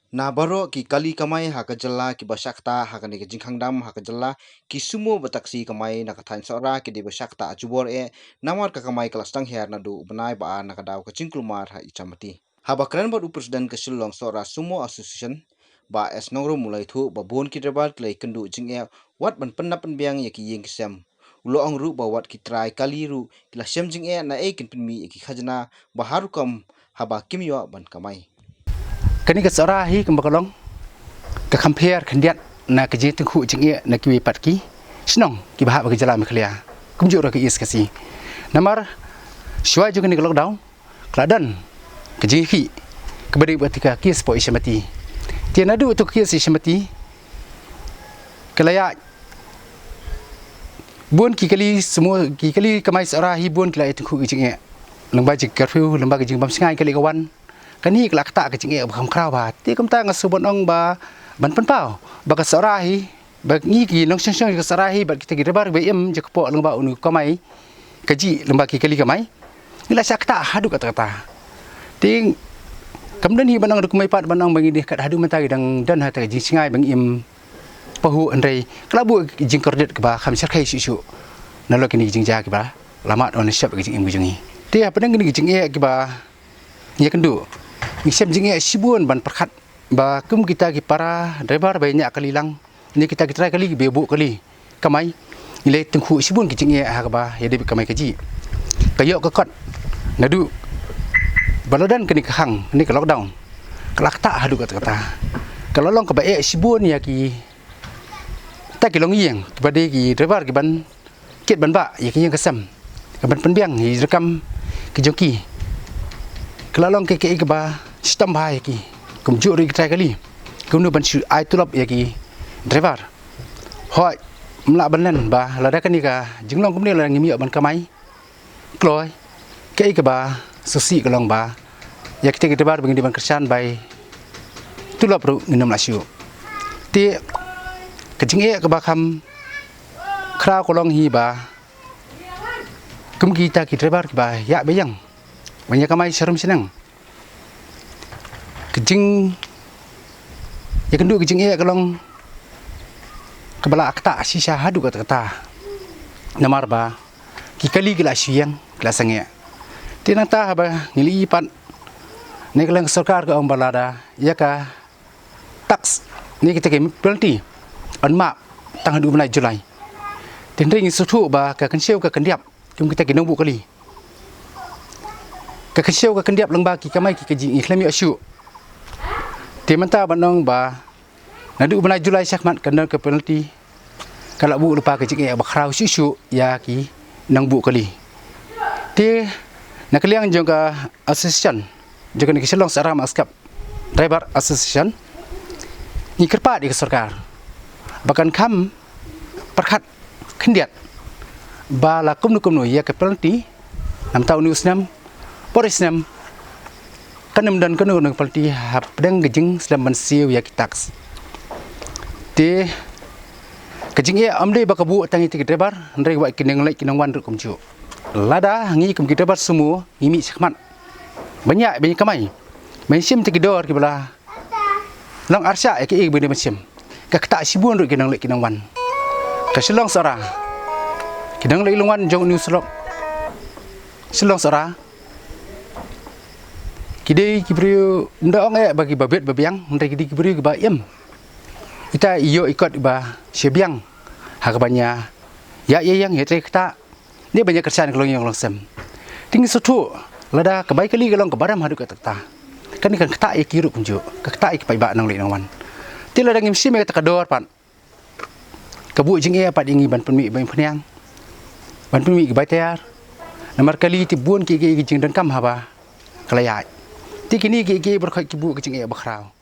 Na baro ki kali kamai ha kajala ki basakta ha kani ki jingkangdam ha kajala ki sumo bataksi kamai na kathain sora ki di basakta ajubor namar ka kamai kelas tang her na du benai ba na kadaw ka jingklumar ha icamati. Ha bakran badu presiden ke silong sora sumo association ba es nongro mulai thu ba bon ki debar klei kendu jingya wat ban penna penbiang ya ki yeng kisem. Ulo ang ru ba wat ki trai kali ru kila sem jingya na kin penmi ki khajna ba harukam haba kimyo ban kamai. Kani ka sarahi kembakalong ka compare kandiat na ka jitu khu jinge na ki patki snong ki bahab ka jala mekhlia kumju ra ki is kasi namar shwa ju kani ka lockdown kladan ka jingi ka bari batika ki spo ismati tiana du tu ki ismati kalaya bon ki kali semua ki kali kamai sarahi bon kala itu khu jinge lamba jik curfew lamba jing bam singai kali kawan kani kelak tak ke jinge kham kraw ba ti kam ta ngasubon ong ba ban pen pau ba ka sarahi ba ngi ki nong seng ka sarahi ba kita gi bar be em je ko lamba unu kamai kaji lamba ki kali kamai ngila sakta hadu kata kata ting kam dan hi banang du kamai pat banang bangi di kat hadu mata dang dan ha ta jing singai bang im pahu andrei klabu jing kordet ke ba kham sarkai su nalo kini jing ja ke ba lamat on syap ke jing im jungi ti apa dang kini jing e ke ba nya kendu ngisem jinge sibun ban perkhat ba kum kita ki para driver banyak kali lang ni kita try kali bebuk kali kamai nilai tengku sibun ki jinge ha ba ya de kamai kaji kayok ke kot nadu baladan kini kahang ni ke lockdown kelak tak hadu kata kalau long ke bae sibun ya ki tak ki long yeng kepada ki driver ki ban kit ban ba ya ki yang kesam ke ban penbiang hi rekam ki joki kalau long ke ba sistem bahaya ki kumjuk ri try kali kumnu ban su ai tulap ya ki driver hoi mla banan ba lada kan ni ka jinglong kumni la ngimi ban kamai kloi ke ba susi kalong ba ya kita driver bang di ban kersan bai tulap ru nginam lasiu ti kejing ke ba kham kra kolong hi ba kum kita ki driver ba ya bayang banyak kamai serum senang kejing ya kendu kejing kalong kebala akta sisa hadu kata namar ba kikali gila siang gila sange tinang ta ba ngili pan ne kelang sarkar ka om balada ya ka tax ni kita ke penalty on map tang 2 Julai tinring sutu ba ka kensiau ka kendiap kum kita ke nongbu kali ka kensiau ka kendiap lengba ki kamai ki kejing ikhlami asyu Timanta banong ba nadu 2 Julai sakmat kena ke penalty kalau bu lupa kecik ba khrau susu ya ki nang bu kali ti nak liang juga association juga ni selong saram askap driver association ni kerpa di sarkar bahkan kam perkhat kendiat ba la kumnu ya ke penalty 6 tahun usnam porisnam kanam dan kanu nang pelti hap dang gejing selam mansiu ya kitaks ti kejing ya amde bakabu tangi ti driver ndai wa kineng lai kinang wan ru kumju lada ngi kum driver semua ngimi sakmat banyak kamai mensim ti dor ki bala long arsya ke bende mensim ka kata sibun ru kinang lai kinang wan ka silong sora kinang lai long wan jong new slok silong sora kidai kibrio ndong bagi babet babiang ndai kidai kibrio ba em kita iyo ikut ba sebiang hakabanya ya yang hetre kita dia banyak kerjaan kalau yang langsam tinggi sutu lada kebaik kali kalau kebaram hadu kata kan ikan kita ikiru kunju kita ik pai ba nang le nang wan ti lada ngim sim kata kador pan kebu jing pat ingi ban penmi ban peniang ban penmi bai tiar nomor kali ti bun ki jing dan kam haba kalaya tikini ki berkhoi kibu kecing bakrau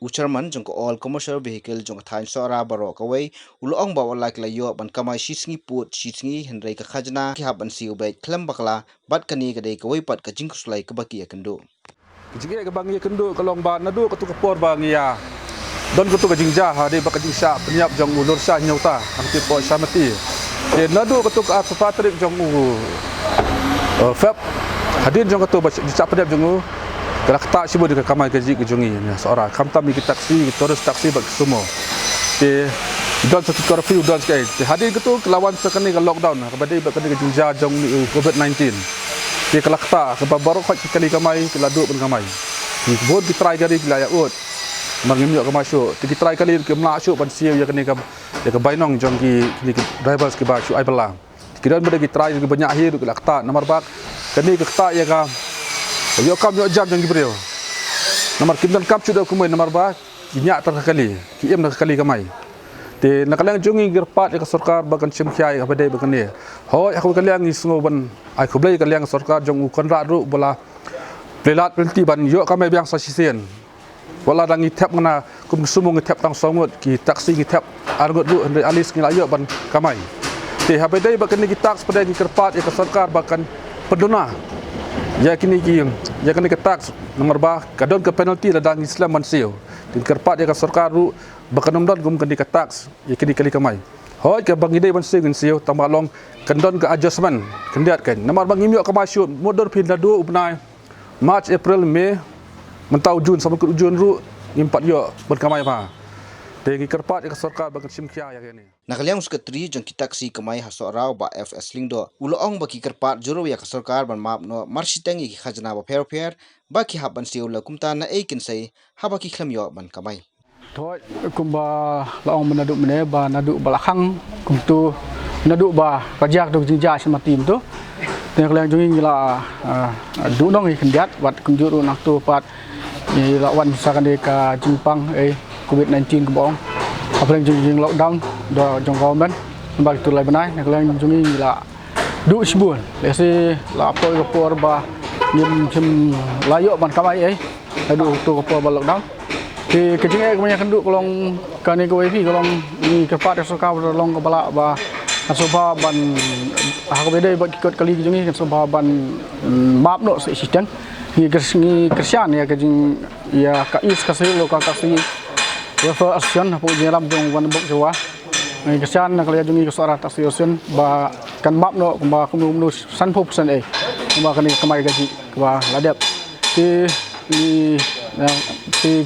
Ucerman jong all commercial vehicle jong thain sora baro kawai ulong ba wala kla yo ban kamai sisngi put sisngi hendrai ka khajna ki haban siu bai klam bakla bat kani ka dei kawai pat ka jing kuslai ka baki akendo kecing ka bang ya kendo kalong ba nadu ka tu ka por bang ya don ka tu ka jingja ha dei ba ka jingsa penyap jong ulur sa nyauta anti po samati de nadu ka tu ka patrik jong feb hadin jong ka tu ba jingsa penyap jong Kalau tak siapa dia kamai gaji kejongi seorang. Kam tam kita taksi, terus taksi bagi semua. Di don satu curfew don sekali. Hadir gitu lawan sekali ke lockdown. Kepada ibu kena kejunja jong COVID-19. Di kalau tak baru kali kamai kita duduk pun kamai. Di buat kita try kali kita ya ut. Mangimyo kamai show. Kita try kali kita melak show pan siap ya kena ya ke bainong jong ki drivers ke ba show ai belang. Kita ber kita try banyak hir kita tak nomor bak. Kena kita ya ka yo kam yo jam jong gibril. Nomor kita kap sudah kumai nomor ba. Kinyak terkali, kiam terkali kamai. Di nakalang jungi gerpat ya sarkar bakan cimkiai kepada bakan dia. Hoi aku kaliang isngo ban, aku beli kaliang sarkar jong ukon ru bola pelat pelti ban yo kamai biang sasisen. Bola dangi tap ngana kum sumung tap tang songut ki taksi ki tap argut ru hendak alis ngila yo ban kamai. Di kepada bakan ni kita sepada ki gerpat ya sarkar bakan pendona. Ya kini ki ya kini ketak nomor bah kadon ke penalti ladang Islam mansio. Di kerpat ya sarkar ru bakan don gum kini ketak ya kini kali kamai. Hoi ke bang ide mansio mansio tambah long kendon ke adjustment kendiat kan. Nomor bang imyo ke masuk modor pindah dua upnai March April Mei mentau Jun sampai ke Jun ru impat yo berkamai pa. Di kerpat ya sarkar bakan simkia ya kini. Nakaliang sekretari jong kita taksi kamai hasorau ba FS Lingdo. Uloong baki kerpat juru ya sarkar ban map no marsiteng ki khajana ba fair ba ki haban siu la kumta na kin sai haba ki khlam yo ban kamai. Thoi kumba laong menaduk mene ba naduk balakang kumtu naduk ba pajak dok jinja sama tim tu. Teng kaliang jongi la du nong kendiat wat kunjuru nak tu pat ni lawan misalkan de ka Jepang COVID-19 ke bong. Apa yang jeng lockdown do jong government bagi tu lai benai nak kalian jungi la du sibun lesi la apa ke por ba nim sim layok ban kamai adu tu ke por ba lockdown di kejeng kebanyakan du kolong kani ke wifi kolong ni kepat soka long ke balak ba soba ban aku beda bagi ikut kali jungi soba ban map no sistem ni kersian ya kejeng ya kais kasih lo kasih Refer action apa jeram jong wan bok jawa. Ngai kesan nak lihat jungi kesara taksi action ba kan map no ba kumnu 100% ba kan kamai gaji ba ladap. Ti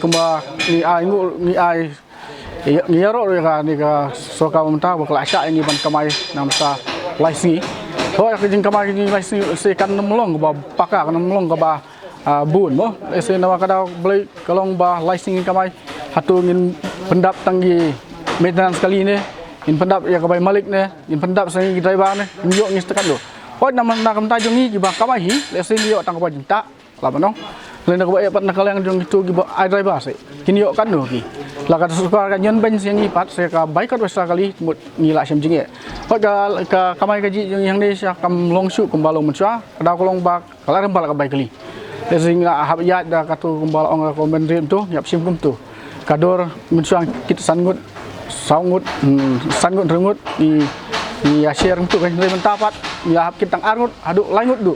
kumba ni ai ni ro ka ni ka soka menta ba kelasa ini ban kamai namsa laisi. Ho ak jing kamai ni laisi se kan nemlong ba paka kan nemlong ba bun mo se nawa kada beli kalong ba laisi kamai hatu ngin pendap tanggi maintenance kali ni in pendap ya kabai malik ni in pendap sangi driver ni nyok ngis tekan do poi nam nakam ta jongi giba kamai hi lesi yo tang kabai jinta la banong le nak kabai pat nakalang jong itu giba ai driver se kini yo kan do ki la ka suka ka nyon ben sangi pat se ka bai ka wasa kali mut ngila sem jinge poi ka kamai gaji jong yang ni sia kam longshu kumbalong mensua kada kolong bak kala rembal ka bai kali lesi ngila hab ya da ka tu kumbalong ka komen rim tu nyap sim kum tu kador mensuang kita sangut rengut di share untuk kan dari mentapat ya hap kitang argut aduk langut du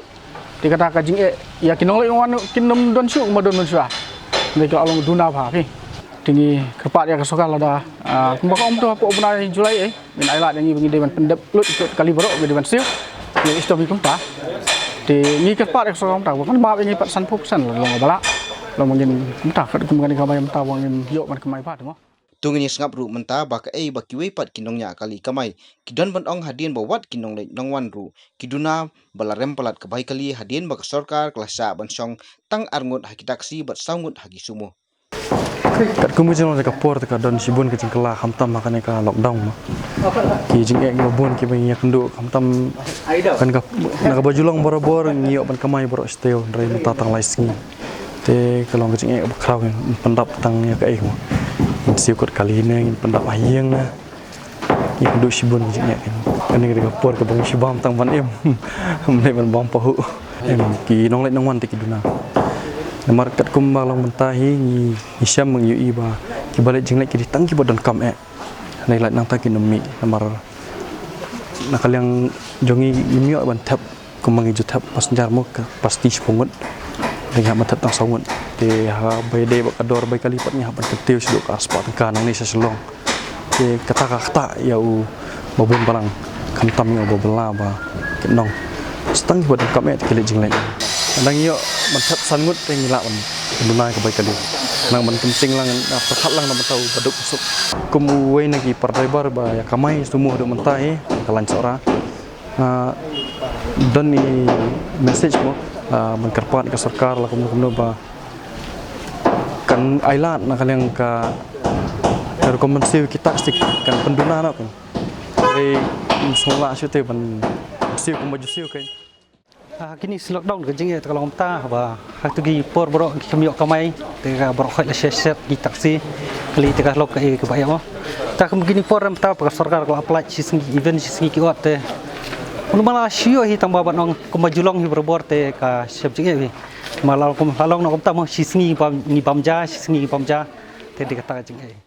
dikata kajing ya kinong wan kinom don syuk madon mensua mereka along duna pa pi tinggi kerpat ya kesokal ada kumbak om tu apa benai Julai min ailat yang bagi dewan pendep lut ikut kali berok bagi dewan siu ya istomi kumpa di ni kerpat ya kesokal tak kan maaf ini 100% long balak lo mungkin mentah kat kemudian kamai mentah wangin yok man kamai pat mo Tungini sengap ru mentah baka baki wei pat kinongnya kali kamai kidon ban ong hadien bawat kinong le nongwan ru kiduna balarem palat kebai kali hadien baka sarkar kelasa ban song tang arngut haki taksi bat sangut haki sumo kat kemudian ka por ka don sibun ke jingkela hamtam makane ka lockdown ma ki jing ngobon ki bang yak nduk hamtam kan ka nak bajulong bor-bor ngiyok ban kamai bor steo dari tatang laisngi te kalong kecing bakraw pendap tang ya kai mo siukut kali ini pendap ayeng na ya duk sibun kecing kan ni ka por ka bang sibam tang ban em mne ban bom pahu em ki nong let nong wan te ki duna market kum balong mentahi ni isyam meng yu ba ki balik jing let ki ditang ki bodon kam nei lat nang ta ki nemi namar nakaliang jongi imyo ban tap kumang ju tap pas jarmo pasti sepungut dengan mata tang sangun de ha bai de bakador bai kali patnya ban ketiu siduk aspat kanang ni seselong de kata ya u babun barang kantam yo babela ba kenong stang buat kami kele jing lain nang yo mantap sangut tengila Dunai ke baik kali. Nang man penting lang perhat lang naman tahu baduk masuk. Kumuway lagi pardaibar ba ya kamay semua do mentai kalan seorang. Dan ni message mo mengkerpat ke sarkar lah kumno ba kan ailat nak yang ka rekomendasi kita stik kan penduna nak kan. Dari semula syute ban siu kumaju siu kan. Kini lockdown ke jing kalau kita ba hak tu gi por borok kami kamai tega borok khoi la shesep gi taksi kali tega lok ke baya mo tak begini por ram ta per sarkar kalau apply sisngi event sisngi ki ot te malah sio hi tambah banong kumajulong hi berbor te ka sep jing hi malah kum halong no kom ta mo sisngi ni pamja te dikata jing